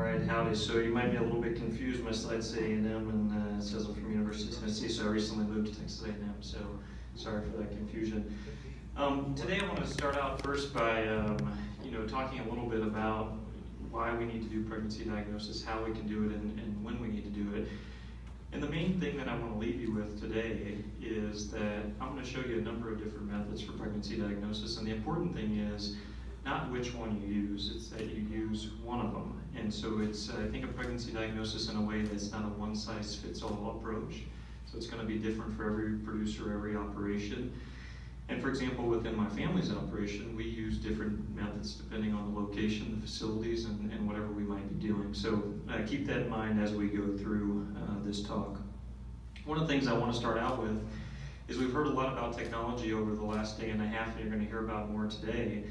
right, howdy. So you might be a little bit confused. My slide say A&M, and it says I'm from University of Tennessee, so I recently moved to Texas A&M, so sorry for that confusion. Today I want to start out first by talking a little bit about why we need to do pregnancy diagnosis, how we can do it, and when we need to do it. And the main thing that I want to leave you with today is that I'm going to show you a number of different methods for pregnancy diagnosis, and the important thing is not which one you use, it's that you use one of them. And so it's, I think, a pregnancy diagnosis in a way that's not a one-size-fits-all approach. So it's going to be different for every producer, every operation. And for example, within my family's operation, we use different methods depending on the location, the facilities, and whatever we might be doing. So keep that in mind as we go through this talk. One of the things I want to start out with is we've heard a lot about technology over the last day and a half, and you're going to hear about more today.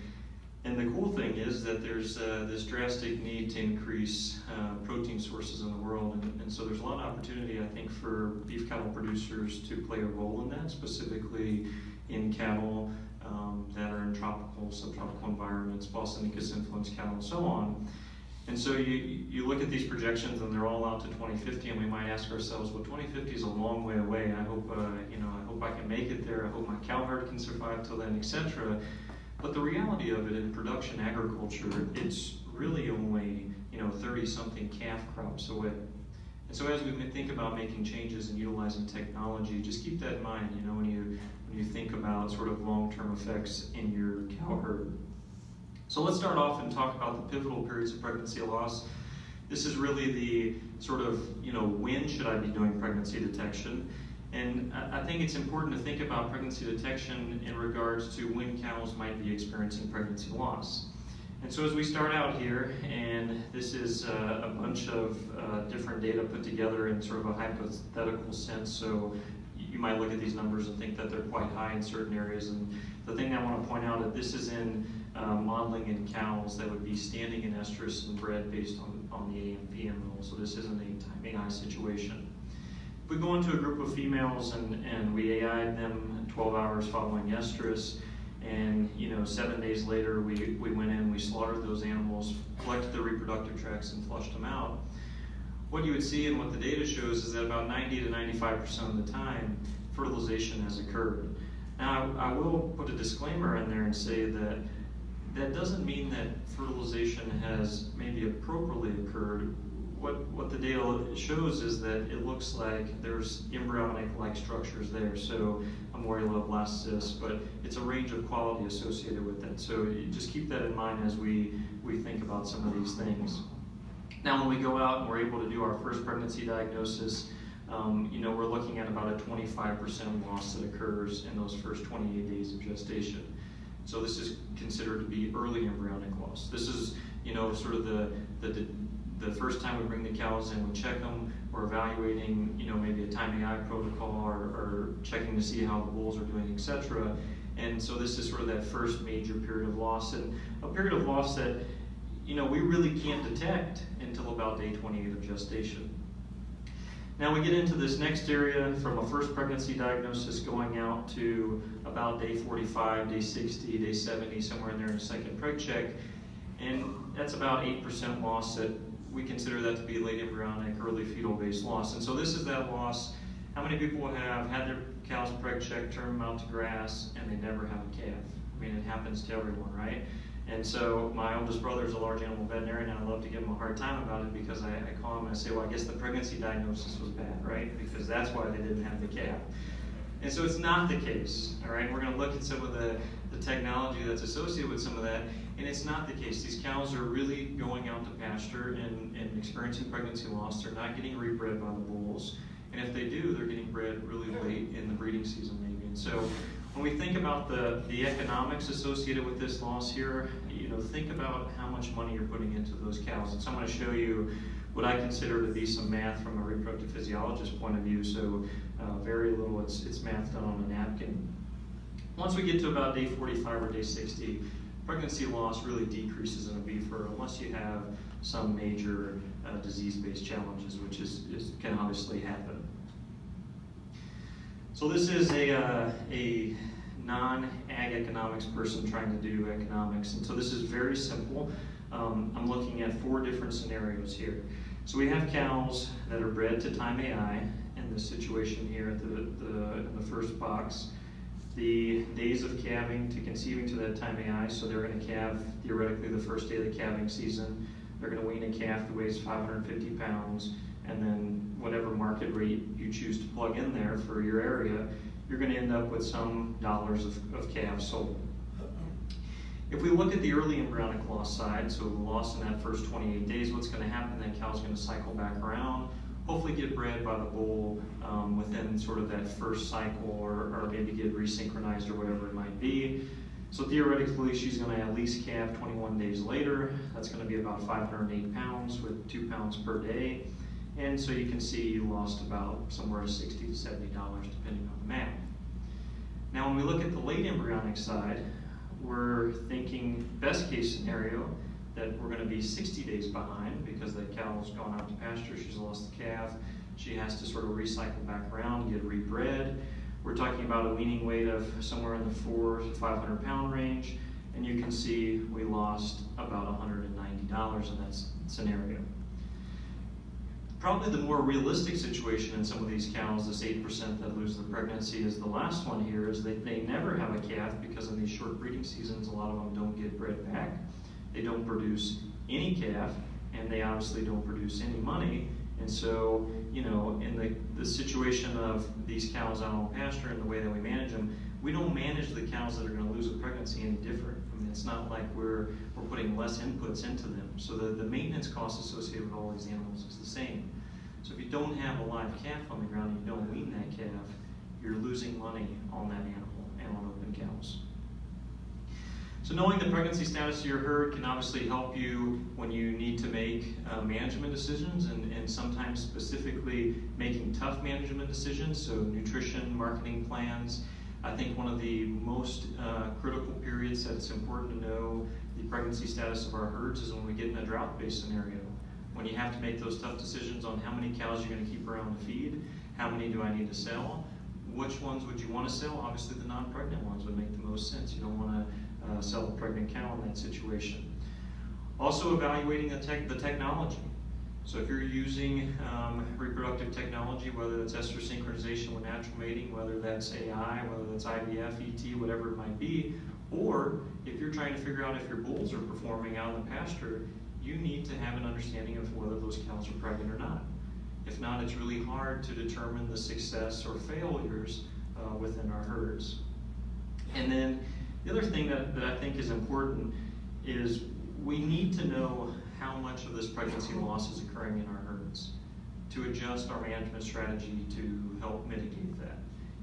And the cool thing is that there's this drastic need to increase protein sources in the world, and so there's a lot of opportunity, I think, for beef cattle producers to play a role in that, specifically in cattle that are in tropical, subtropical environments, Boston-Nicus influenced cattle, and so on. And so you look at these projections, and they're all out to 2050, and we might ask ourselves, well, 2050 is a long way away. I hope I can make it there. I hope my cow herd can survive till then, etc. But the reality of it in production agriculture, it's really only 30-something calf crops away. And so as we think about making changes and utilizing technology, just keep that in mind. When you think about sort of long-term effects in your cow herd. So let's start off and talk about the pivotal periods of pregnancy loss. This is really the sort of when should I be doing pregnancy detection. And I think it's important to think about pregnancy detection in regards to when cows might be experiencing pregnancy loss. And so as we start out here, and this is a bunch of different data put together in sort of a hypothetical sense, so you might look at these numbers and think that they're quite high in certain areas. And the thing I want to point out is this is in modeling in cows that would be standing in estrus and bred based on the AM/PM rule, so this isn't a timing eye situation. We go into a group of females and we AI'd them 12 hours following estrus, and 7 days later we went in, we slaughtered those animals, collected the reproductive tracts, and flushed them out. What you would see and what the data shows is that about 90 to 95% of the time fertilization has occurred. Now I will put a disclaimer in there and say that that doesn't mean that fertilization has maybe appropriately occurred. What the data shows is that it looks like there's embryonic-like structures there, so a morula, blastocyst, but it's a range of quality associated with that. So you just keep that in mind as we think about some of these things. Now, when we go out and we're able to do our first pregnancy diagnosis, we're looking at about a 25% loss that occurs in those first 28 days of gestation. So this is considered to be early embryonic loss. This is, sort of the first time we bring the cows in, we check them, we're evaluating, maybe a timing eye protocol or checking to see how the bulls are doing, etc. And so this is sort of that first major period of loss, and a period of loss that, we really can't detect until about day 28 of gestation. Now we get into this next area from a first pregnancy diagnosis going out to about day 45, day 60, day 70, somewhere in there in a second preg check. And that's about 8% loss that we consider that to be late embryonic, early fetal-based loss. And so this is that loss. How many people have had their cows preg checked, turned them out to grass, and they never have a calf? I mean, it happens to everyone, right? And so my oldest brother is a large animal veterinarian, and I love to give him a hard time about it because I call him and I say, well, I guess the pregnancy diagnosis was bad, right? Because that's why they didn't have the calf. And so it's not the case, all right? We're going to look at some of the technology that's associated with some of that, and it's not the case. These cows are really going out to pasture and experiencing pregnancy loss. They're not getting rebred by the bulls, and if they do, they're getting bred really late in the breeding season maybe. And so when we think about the economics associated with this loss here, think about how much money you're putting into those cows. And so I'm going to show you what I consider to be some math from a reproductive physiologist point of view. So very little, it's math done on a napkin. Once we get to about day 45 or day 60, pregnancy loss really decreases in a beef herd unless you have some major disease-based challenges, which can obviously happen. So this is a non-ag economics person trying to do economics, and so this is very simple. I'm looking at 4 different scenarios here. So we have cows that are bred to time AI in this situation here at in the first box. The days of calving to conceiving to that time AI, so they're going to calve theoretically the first day of the calving season. They're going to wean a calf that weighs 550 pounds, and then whatever market rate you choose to plug in there for your area, you're going to end up with some dollars of calves sold. If we look at the early embryonic loss side, so the loss in that first 28 days, what's going to happen? That cow's going to cycle back around, hopefully get bred by the bull within sort of that first cycle, or maybe get resynchronized or whatever it might be. So theoretically, she's going to at least calve 21 days later. That's going to be about 508 pounds with 2 pounds per day. And so you can see you lost about somewhere $60 to $70 depending on the math. Now when we look at the late embryonic side, we're thinking best case scenario that we're going to be 60 days behind because the cow's gone out to pasture, she's lost the calf, she has to sort of recycle back around, get rebred. We're talking about a weaning weight of somewhere in the 400 to 500 pound range, and you can see we lost about $190 in that scenario. Probably the more realistic situation in some of these cows, this 8% that lose the pregnancy, is the last one here, is that they never have a calf because in these short breeding seasons, a lot of them don't get bred back. They don't produce any calf, and they obviously don't produce any money. And so, you know, in the situation of these cows out on pasture and the way that we manage them, we don't manage the cows that are going to lose a pregnancy any different. I mean, it's not like we're putting less inputs into them. So the maintenance cost associated with all these animals is the same. So if you don't have a live calf on the ground and you don't wean that calf, you're losing money on that animal and on open cows. So knowing the pregnancy status of your herd can obviously help you when you need to make management decisions, and sometimes specifically making tough management decisions, so nutrition, marketing plans. I think one of the most critical periods that it's important to know the pregnancy status of our herds is when we get in a drought-based scenario. When you have to make those tough decisions on how many cows you're going to keep around to feed, how many do I need to sell, which ones would you want to sell? Obviously the non-pregnant ones would make the most sense. You don't want to sell a pregnant cow in that situation. Also evaluating the technology. So if you're using reproductive technology, whether that's ester synchronization with natural mating, whether that's AI, whether that's IVF, ET, whatever it might be, or if you're trying to figure out if your bulls are performing out in the pasture, you need to have an understanding of whether those cows are pregnant or not. If not, it's really hard to determine the success or failures within our herds. And then the other thing that I think is important is we need to know how much of this pregnancy loss is occurring in our herds to adjust our management strategy to help mitigate that,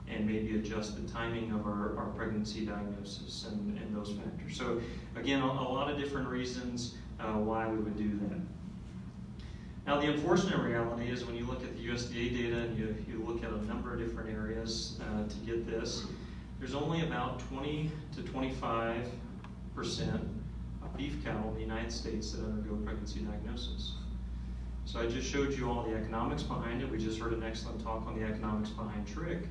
and maybe adjust the timing of our pregnancy diagnosis and those factors. So again, a lot of different reasons why we would do that. Now the unfortunate reality is when you look at the USDA data and you look at a number of different areas to get this, there's only about 20 to 25% of beef cattle in the United States that undergo pregnancy diagnosis. So I just showed you all the economics behind it. We just heard an excellent talk on the economics behind trick.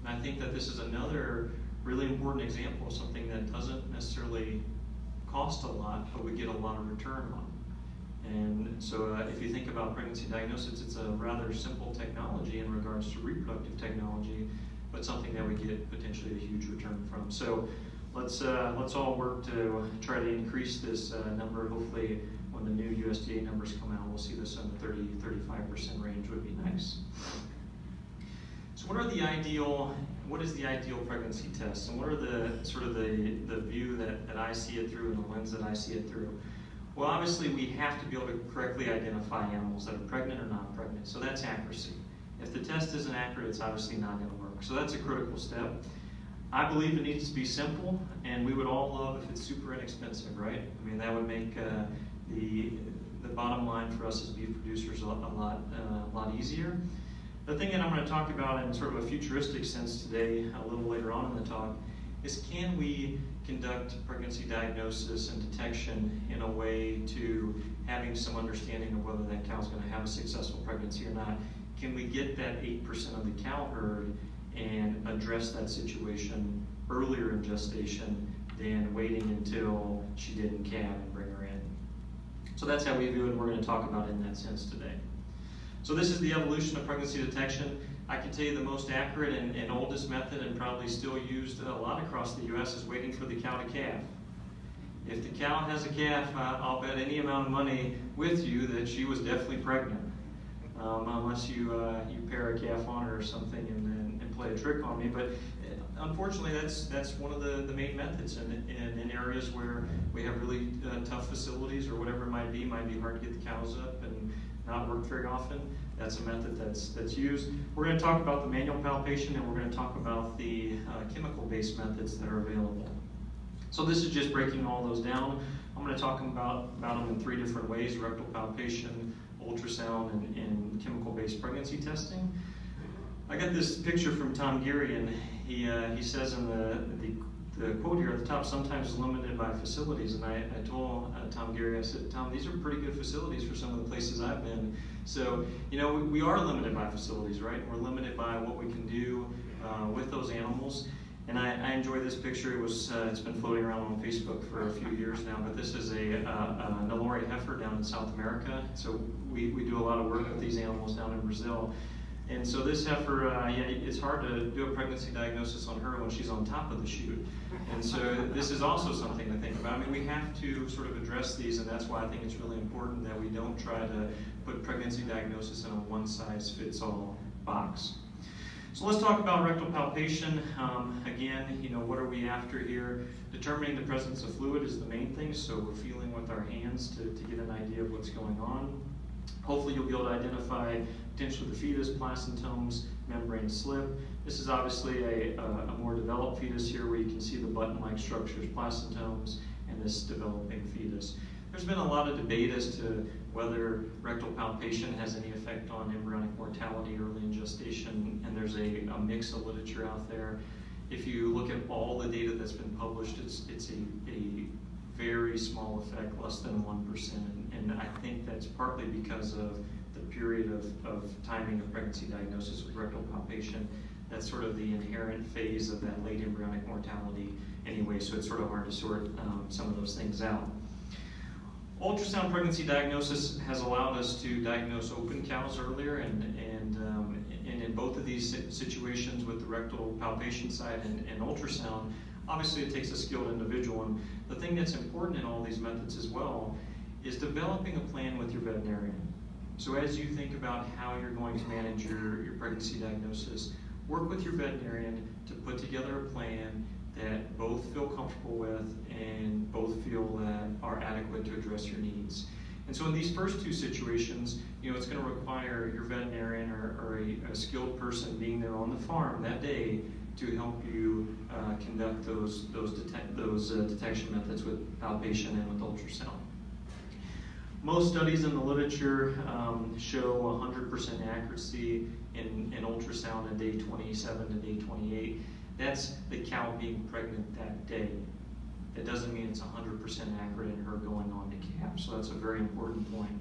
And I think that this is another really important example of something that doesn't necessarily cost a lot, but we get a lot of return on. And so if you think about pregnancy diagnosis, it's a rather simple technology in regards to reproductive technology, but something that we get potentially a huge return from. So let's all work to try to increase this number. Hopefully when the new USDA numbers come out, we'll see this in the 30-35% range would be nice. So what is the ideal pregnancy test? And what are the sort of the view that I see it through and the lens that I see it through? Well, obviously we have to be able to correctly identify animals that are pregnant or not pregnant. So that's accuracy. If the test isn't accurate, it's obviously not going to work. So that's a critical step. I believe it needs to be simple, and we would all love if it's super inexpensive, right? I mean, that would make the bottom line for us as beef producers a lot easier. The thing that I'm going to talk about in sort of a futuristic sense today, a little later on in the talk, is can we conduct pregnancy diagnosis and detection in a way to having some understanding of whether that cow's going to have a successful pregnancy or not? Can we get that 8% of the cow herd and address that situation earlier in gestation than waiting until she didn't calve and bring her in? So that's how we view it, and we're going to talk about it in that sense today. So this is the evolution of pregnancy detection. I can tell you the most accurate and oldest method, and probably still used a lot across the U.S., is waiting for the cow to calf. If the cow has a calf, I'll bet any amount of money with you that she was definitely pregnant, unless you pair a calf on her or something and play a trick on me. But unfortunately, that's one of the main methods, and in areas where we have really tough facilities or whatever it might be hard to get the cows up and not work very often. That's a method that's used. We're going to talk about the manual palpation, and we're going to talk about the chemical-based methods that are available. So this is just breaking all those down. I'm going to talk about them in 3 different ways: rectal palpation, ultrasound, and chemical-based pregnancy testing. I got this picture from Tom Geary, and he says in the quote here at the top, sometimes limited by facilities. And I told Tom Geary, I said, Tom, these are pretty good facilities for some of the places I've been. So, we are limited by facilities, right? We're limited by what we can do with those animals. And I enjoy this picture. It's been floating around on Facebook for a few years now, but this is a Nelore heifer down in South America. So we do a lot of work with these animals down in Brazil. And so this heifer, it's hard to do a pregnancy diagnosis on her when she's on top of the chute. And so this is also something to think about. I mean, we have to sort of address these, and that's why I think it's really important that we don't try to put pregnancy diagnosis in a one-size-fits-all box. So let's talk about rectal palpation. Again, what are we after here? Determining the presence of fluid is the main thing, so we're feeling with our hands to get an idea of what's going on. Hopefully you'll be able to identify potentially the fetus, placentomes, membrane slip. This is obviously a more developed fetus here, where you can see the button-like structures, placentomes, and this developing fetus. There's been a lot of debate as to whether rectal palpation has any effect on embryonic mortality early in gestation, and there's a mix of literature out there. If you look at all the data that's been published, it's a very small effect, less than 1%, and I think that's partly because of the period of timing of pregnancy diagnosis with rectal palpation. That's sort of the inherent phase of that late embryonic mortality anyway, so it's sort of hard to sort some of those things out. Ultrasound pregnancy diagnosis has allowed us to diagnose open cows earlier, and in both of these situations with the rectal palpation side and ultrasound, obviously it takes a skilled individual. And the thing that's important in all these methods as well is developing a plan with your veterinarian. So as you think about how you're going to manage your pregnancy diagnosis, work with your veterinarian to put together a plan that both feel comfortable with and both feel that are adequate to address your needs. And so in these first 2 situations, it's going to require your veterinarian or a skilled person being there on the farm that day to help you conduct those detection methods with palpation and with ultrasound. Most studies in the literature show 100% accuracy in ultrasound at day 27 to day 28. That's the cow being pregnant that day. That doesn't mean it's 100% accurate in her going on to calf, so that's a very important point.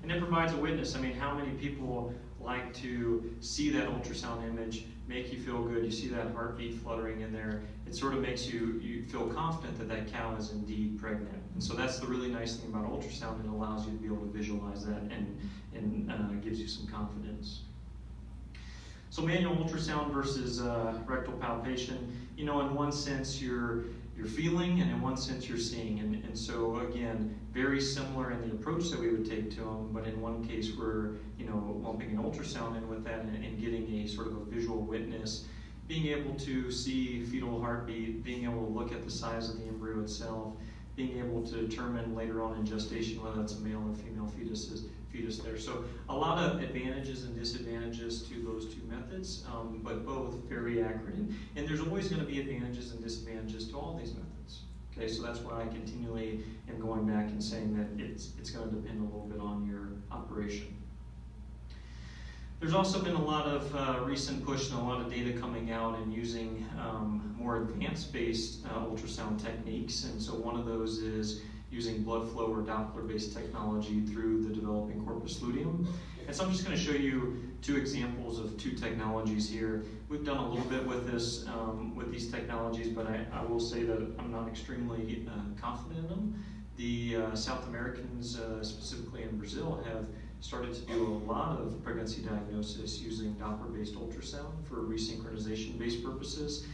And it provides a witness. I mean, how many people like to see that ultrasound image, make you feel good, you see that heartbeat fluttering in there, it sort of makes you feel confident that that cow is indeed pregnant. And so that's the really nice thing about ultrasound. It allows you to be able to visualize that and gives you some confidence. So manual ultrasound versus rectal palpation, in one sense you're feeling, and in one sense you're seeing. And so again, very similar in the approach that we would take to them, but in one case we're lumping an ultrasound in with that and getting a sort of a visual witness, being able to see fetal heartbeat, being able to look at the size of the embryo itself, being able to determine later on in gestation whether it's a male or female fetus there. So a lot of advantages and disadvantages to those 2 methods, but both very accurate. And there's always going to be advantages and disadvantages to all these methods. Okay, so that's why I continually am going back and saying that it's going to depend a little bit on your operation. There's also been a lot of recent push and a lot of data coming out and using more advanced-based ultrasound techniques. And so one of those is using blood flow or Doppler-based technology through the developing corpus luteum. And so I'm just going to show you 2 examples of 2 technologies here. We've done a little bit with this, with these technologies, but I will say that I'm not extremely confident in them. The South Americans, specifically in Brazil, have started to do a lot of pregnancy diagnosis using Doppler-based ultrasound for resynchronization-based purposes.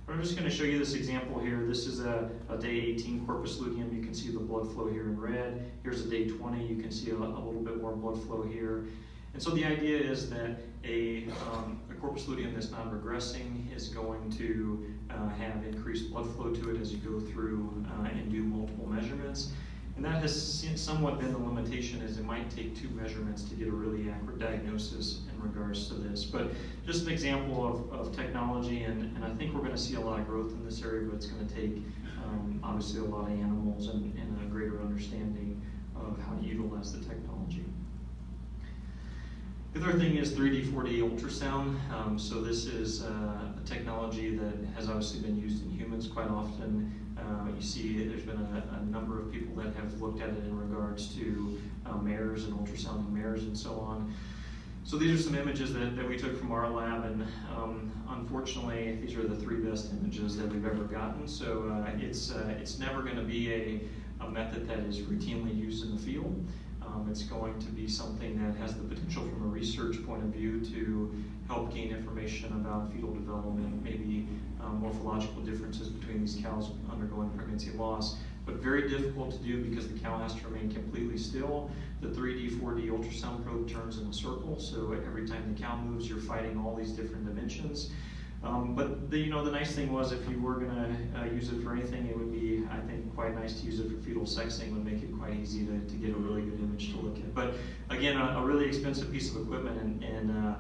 But I'm just going to show you this example here. This is a day 18 corpus luteum. You can see the blood flow here in red. Here's a day 20. You can see a little bit more blood flow here. And so the idea is that a corpus luteum that's non-regressing is going to have increased blood flow to it as you go through and do multiple measurements. And that has somewhat been the limitation, as it might take 2 measurements to get a really accurate diagnosis in regards to this. But just an example of technology, and I think we're going to see a lot of growth in this area, but it's going to take obviously a lot of animals and a greater understanding of how to utilize the technology. The other thing is 3D, 4D ultrasound. So this is a technology that has obviously been used in humans quite often. You see there's been a number of people that have looked at it in regards to mares and ultrasounding mares and so on. So these are some images that we took from our lab, and unfortunately these are the 3 best images that we've ever gotten. So it's never going to be a method that is routinely used in the field. It's going to be something that has the potential from a research point of view to help gain information about fetal development, maybe morphological differences between these cows undergoing pregnancy loss, but very difficult to do because the cow has to remain completely still. The 3D, 4D ultrasound probe turns in a circle, so every time the cow moves, you're fighting all these different dimensions. But the nice thing was, if you were going to use it for anything, it would be, I think, quite nice to use it for fetal sexing. Would make it quite easy to get a really good image to look at. But again, a really expensive piece of equipment, and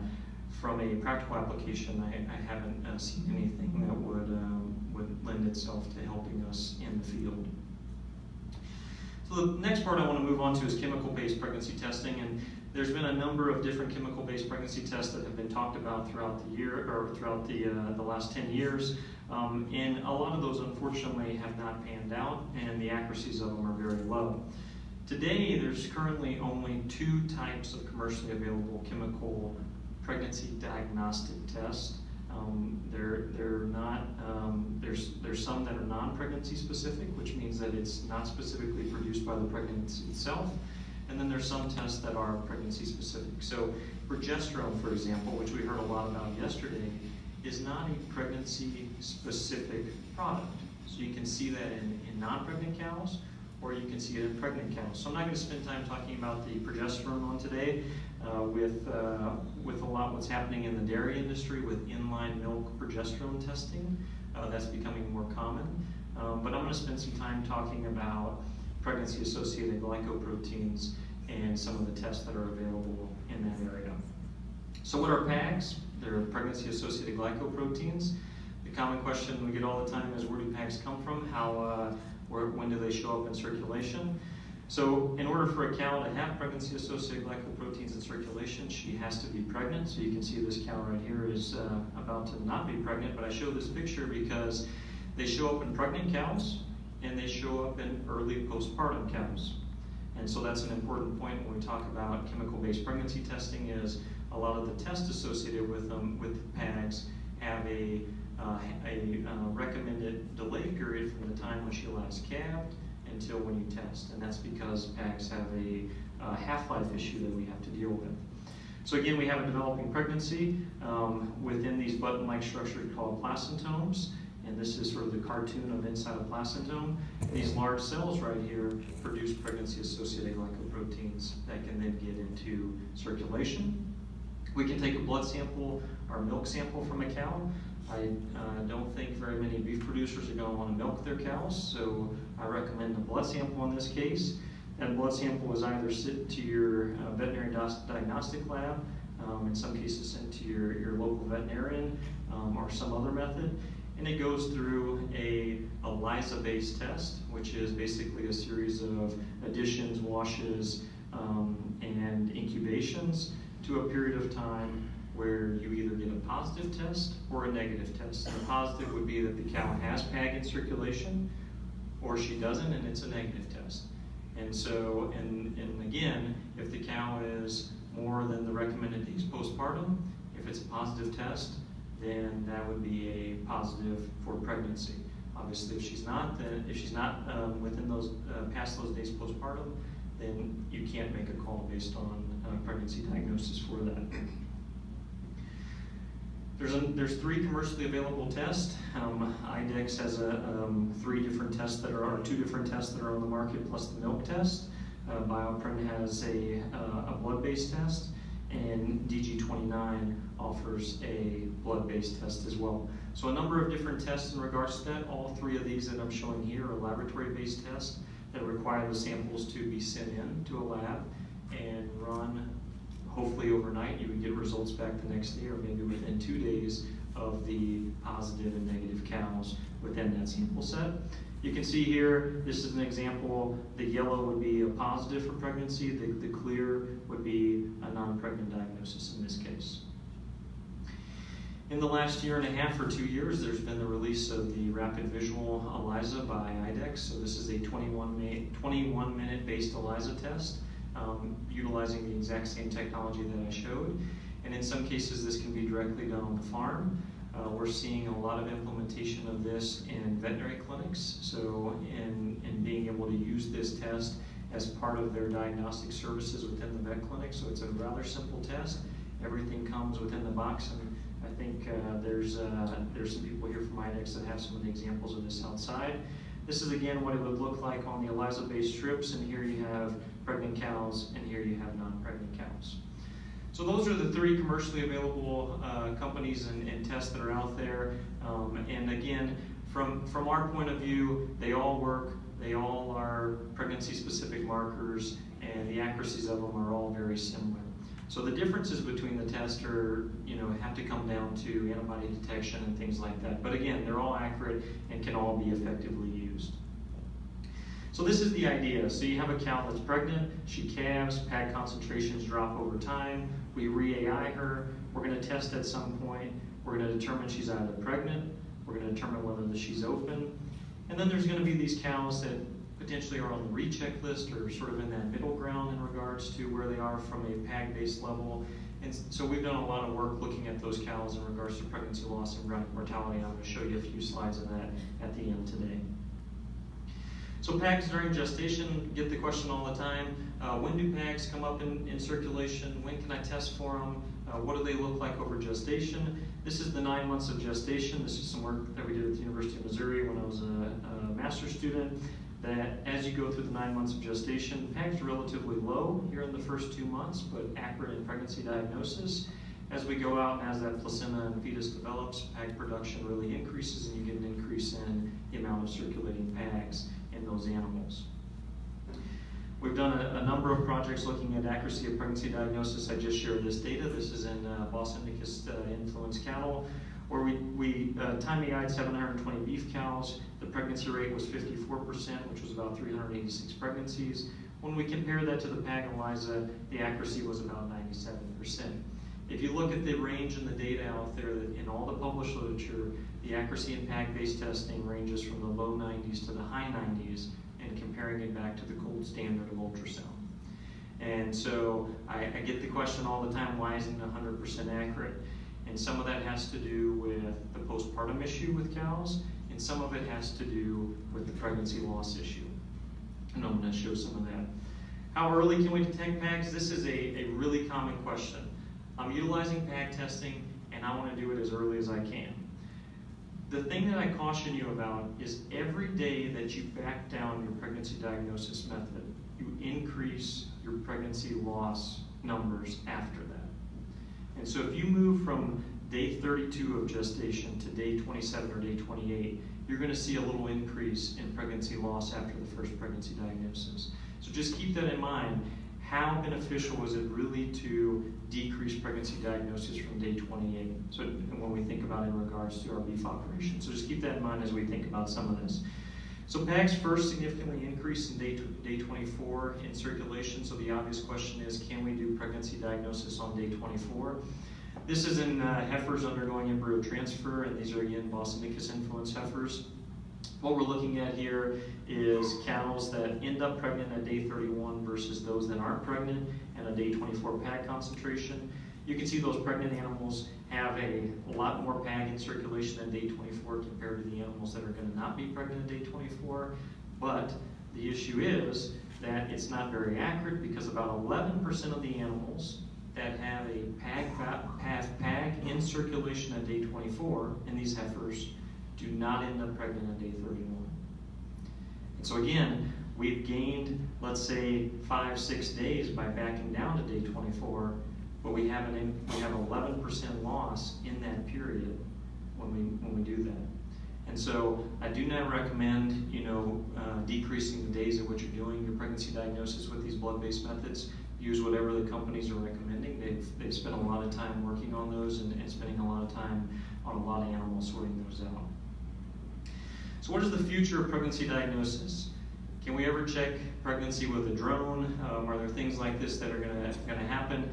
from a practical application, I haven't seen anything that would lend itself to helping us in the field. So the next part I want to move on to is chemical-based pregnancy testing, and there's been a number of different chemical-based pregnancy tests that have been talked about throughout the year, or throughout the last 10 years, and a lot of those unfortunately have not panned out, and the accuracies of them are very low. Today, there's currently only 2 types of commercially available chemical pregnancy diagnostic tests. There's some that are non-pregnancy specific, which means that it's not specifically produced by the pregnancy itself. And then there's some tests that are pregnancy specific. So progesterone, for example, which we heard a lot about yesterday, is not a pregnancy specific product. So you can see that in non-pregnant cows, or you can see it in pregnant cows. So I'm not going to spend time talking about the progesterone one today, with a lot what's happening in the dairy industry with inline milk progesterone testing. That's becoming more common. But I'm going to spend some time talking about pregnancy-associated glycoproteins and some of the tests that are available in that area. So what are PAGs? They're pregnancy-associated glycoproteins. The common question we get all the time is, where do PAGs come from? When do they show up in circulation? So in order for a cow to have pregnancy-associated glycoproteins in circulation, she has to be pregnant. So you can see this cow right here is about to not be pregnant, but I show this picture because they show up in pregnant cows, and they show up in early postpartum cows. And so that's an important point when we talk about chemical-based pregnancy testing, is a lot of the tests associated with them, with PAGs, have a recommended delay period from the time when she last calved until when you test. And that's because PAGs have a half-life issue that we have to deal with. So again, we have a developing pregnancy within these button-like structures called placentomes. And this is sort of the cartoon of inside a placentome. These large cells right here produce pregnancy-associated glycoproteins that can then get into circulation. We can take a blood sample or milk sample from a cow. I don't think very many beef producers are going to want to milk their cows, so I recommend a blood sample in this case. That blood sample is either sent to your veterinary diagnostic lab, in some cases sent to your local veterinarian, or some other method. And it goes through a ELISA-based test, which is basically a series of additions, washes, and incubations to a period of time where you either get a positive test or a negative test. And the positive would be that the cow has PAG in circulation, or she doesn't, and it's a negative test. And so, and again, if the cow is more than the recommended days postpartum, if it's a positive test, then that would be a positive for pregnancy. Obviously, if she's not within those past those days postpartum, then you can't make a call based on pregnancy diagnosis for that. There's 3 commercially available tests. IDEX has 2 different tests that are on the market plus the milk test. Bioprin has a blood-based test, and DG29 offers a blood-based test as well. So a number of different tests in regards to that. All 3 of these that I'm showing here are laboratory-based tests that require the samples to be sent in to a lab and run hopefully overnight. You would get results back the next day or maybe within 2 days of the positive and negative cows within that sample set. You can see here, this is an example. The yellow would be a positive for pregnancy. The clear would be a non-pregnant diagnosis in this case. In the last 1.5 years or 2 years, there's been the release of the Rapid Visual ELISA by IDEX. So this is a 21-minute based ELISA test, utilizing the exact same technology that I showed. And in some cases, this can be directly done on the farm. We're seeing a lot of implementation of this in veterinary clinics. So in being able to use this test as part of their diagnostic services within the vet clinic. So it's a rather simple test. Everything comes within the box. And I think there's some people here from IDEX that have some of the examples of this outside. This is again what it would look like on the ELISA-based strips, and here you have pregnant cows, and here you have non-pregnant cows. So those are the 3 commercially available companies and tests that are out there. And again, from our point of view, they all work. They all are pregnancy-specific markers, and the accuracies of them are all very similar. So the differences between the tests are, have to come down to antibody detection and things like that. But again, they're all accurate and can all be effectively used. So this is the idea. So you have a cow that's pregnant, she calves, PAG concentrations drop over time, we re-AI her, we're going to test at some point, we're going to determine she's either pregnant, we're going to determine whether she's open, and then there's going to be these cows that potentially are on the recheck list or sort of in that middle ground in regards to where they are from a PAG-based level. And so we've done a lot of work looking at those cows in regards to pregnancy loss and mortality. I'm going to show you a few slides of that at the end today. So PAGs during gestation, get the question all the time. When do PAGs come up in circulation? When can I test for them? What do they look like over gestation? This is the 9 months of gestation. This is some work that we did at the University of Missouri when I was a master's student. That as you go through the 9 months of gestation, PAGs are relatively low here in the first 2 months, but accurate in pregnancy diagnosis. As we go out and as that placenta and fetus develops, PAG production really increases and you get an increase in the amount of circulating PAGs in those animals. We've done a number of projects looking at accuracy of pregnancy diagnosis. I just shared this data. This is in Bos Indicus influenced cattle, where we time-eyed 720 beef cows. The pregnancy rate was 54%, which was about 386 pregnancies. When we compare that to the PAG and ELISA, the accuracy was about 97%. If you look at the range in the data out there, that in all the published literature, the accuracy in PAG-based testing ranges from the low 90s to the high 90s, and comparing it back to the gold standard of ultrasound. And so I get the question all the time, why isn't it 100% accurate? And some of that has to do with the postpartum issue with cows, and some of it has to do with the pregnancy loss issue. And I'm going to show some of that. How early can we detect PAGs? This is a really common question. I'm utilizing PAG testing, and I want to do it as early as I can. The thing that I caution you about is every day that you back down your pregnancy diagnosis method, you increase your pregnancy loss numbers after that. And so if you move from day 32 of gestation to day 27 or day 28, you're going to see a little increase in pregnancy loss after the first pregnancy diagnosis. So just keep that in mind. How beneficial is it really to decrease pregnancy diagnosis from day 28? So when we think about in regards to our beef operation. So just keep that in mind as we think about some of this. So PAGs first significantly increase in day 24 in circulation. So the obvious question is, can we do pregnancy diagnosis on day 24? This is in heifers undergoing embryo transfer, and these are again Bos Indicus influenced heifers. What we're looking at here is cows that end up pregnant at day 31 versus those that aren't pregnant and a day 24 PAG concentration. You can see those pregnant animals have a lot more PAG in circulation at day 24 compared to the animals that are going to not be pregnant at day 24. But the issue is that it's not very accurate because about 11% of the animals that have a PAG in circulation at day 24 in these heifers do not end up pregnant at day 31. And so again, we've gained, let's say, 5-6 days by backing down to day 24, but we have 11% loss in that period when we do that. And so I do not recommend, decreasing the days in which you're doing your pregnancy diagnosis with these blood-based methods. Use whatever the companies are recommending. They've spent a lot of time working on those and spending a lot of time on a lot of animals sorting those out. So what is the future of pregnancy diagnosis? Can we ever check pregnancy with a drone? Are there things like this that are going to happen?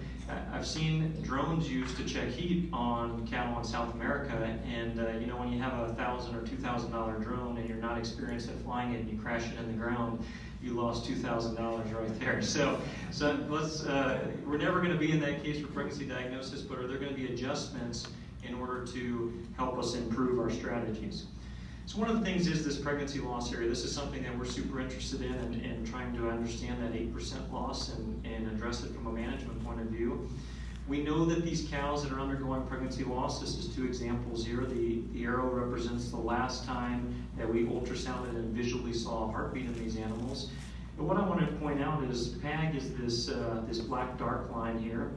I've seen drones used to check heat on cattle in South America, and when you have a $1,000 or $2,000 drone and you're not experienced at flying it and you crash it in the ground, you lost $2,000 right there. So let's we're never going to be in that case for pregnancy diagnosis, but are there going to be adjustments in order to help us improve our strategies? So one of the things is this pregnancy loss area. This is something that we're super interested in and trying to understand that 8% loss and address it from a management point of view. We know that these cows that are undergoing pregnancy loss, this is two examples here. The arrow represents the last time that we ultrasounded and visually saw a heartbeat in these animals. But what I want to point out is PAG is this black dark line here.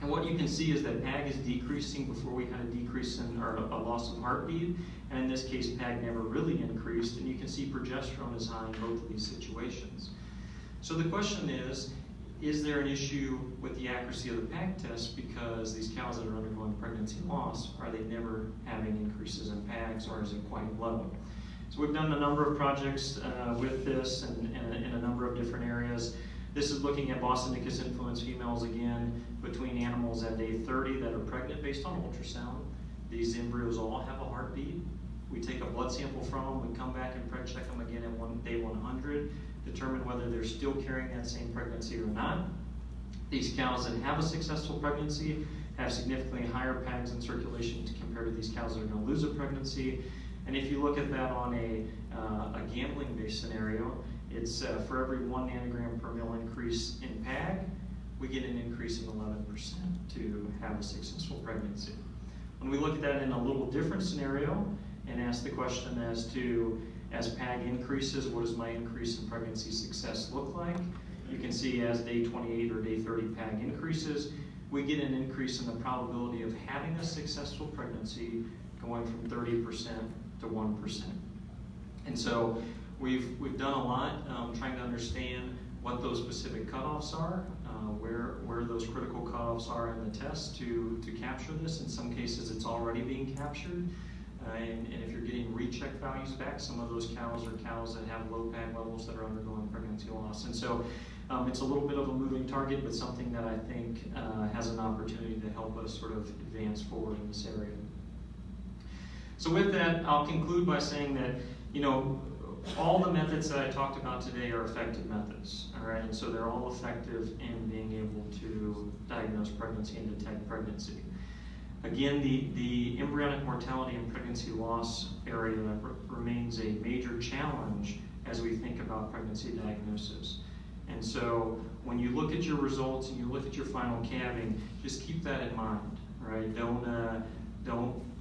And what you can see is that PAG is decreasing before we had a decrease in or a loss of heartbeat. And in this case, PAG never really increased. And you can see progesterone is high in both of these situations. So the question is there an issue with the accuracy of the PAG test because these cows that are undergoing pregnancy loss, are they never having increases in PAGs, or is it quite low? So we've done a number of projects with this and in a number of different areas. This is looking at Boston Nicus influenced females again between animals at day 30 that are pregnant based on ultrasound. These embryos all have a heartbeat. We take a blood sample from them, we come back and preg check them again at day 100, determine whether they're still carrying that same pregnancy or not. These cows that have a successful pregnancy have significantly higher PAGs in circulation compared to these cows that are going to lose a pregnancy. And if you look at that on a gambling-based scenario, it's for every 1 nanogram per mil increase in PAG, we get an increase of 11% to have a successful pregnancy. When we look at that in a little different scenario and ask the question as to, as PAG increases, what does my increase in pregnancy success look like? You can see as day 28 or day 30 PAG increases, we get an increase in the probability of having a successful pregnancy going from 30% to 1%. And so we've done a lot trying to understand what those specific cutoffs are, where those critical cutoffs are in the test to capture this. In some cases, it's already being captured. And if you're getting recheck values back, some of those cows are cows that have low PAG levels that are undergoing pregnancy loss. And so it's a little bit of a moving target, but something that I think has an opportunity to help us sort of advance forward in this area. So with that, I'll conclude by saying that, all the methods that I talked about today are effective methods, all right? And so they're all effective in being able to diagnose pregnancy and detect pregnancy. Again, the embryonic mortality and pregnancy loss area remains a major challenge as we think about pregnancy diagnosis. And so when you look at your results and you look at your final calving, just keep that in mind, right?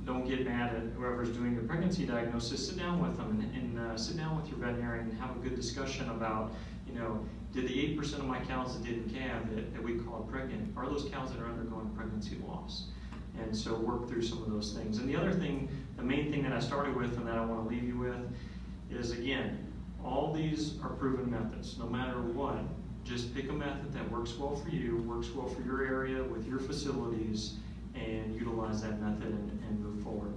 Don't get mad at whoever's doing your pregnancy diagnosis. Sit down with them and sit down with your veterinarian and have a good discussion about, did the 8% of my cows that didn't calve that we call pregnant, are those cows that are undergoing pregnancy loss? And so work through some of those things. And the other thing, the main thing that I started with and that I want to leave you with is, again, all these are proven methods. No matter what, just pick a method that works well for you, works well for your area, with your facilities, and utilize that method and move forward.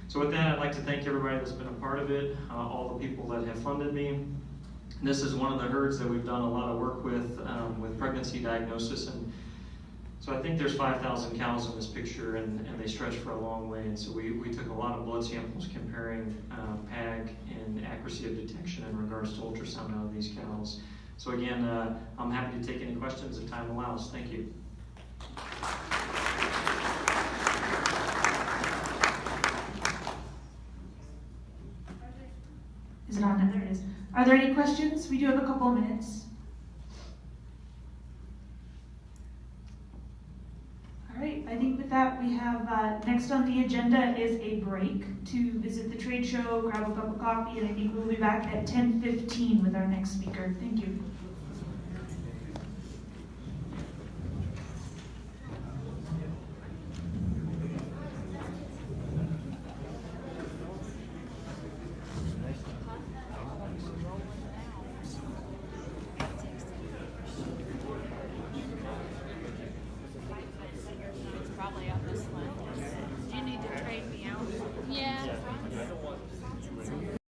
So with that, I'd like to thank everybody that's been a part of it, all the people that have funded me. This is one of the herds that we've done a lot of work with pregnancy diagnosis. And so I think there's 5,000 cows in this picture, and they stretch for a long way. And so we took a lot of blood samples comparing PAG and accuracy of detection in regards to ultrasound out of these cows. So again, I'm happy to take any questions if time allows. Thank you. there any questions? We do have a couple of minutes. All right, I think with that we have, next on the agenda is a break to visit the trade show, grab a cup of coffee, and I think we'll be back at 10:15 with our next speaker. Thank you.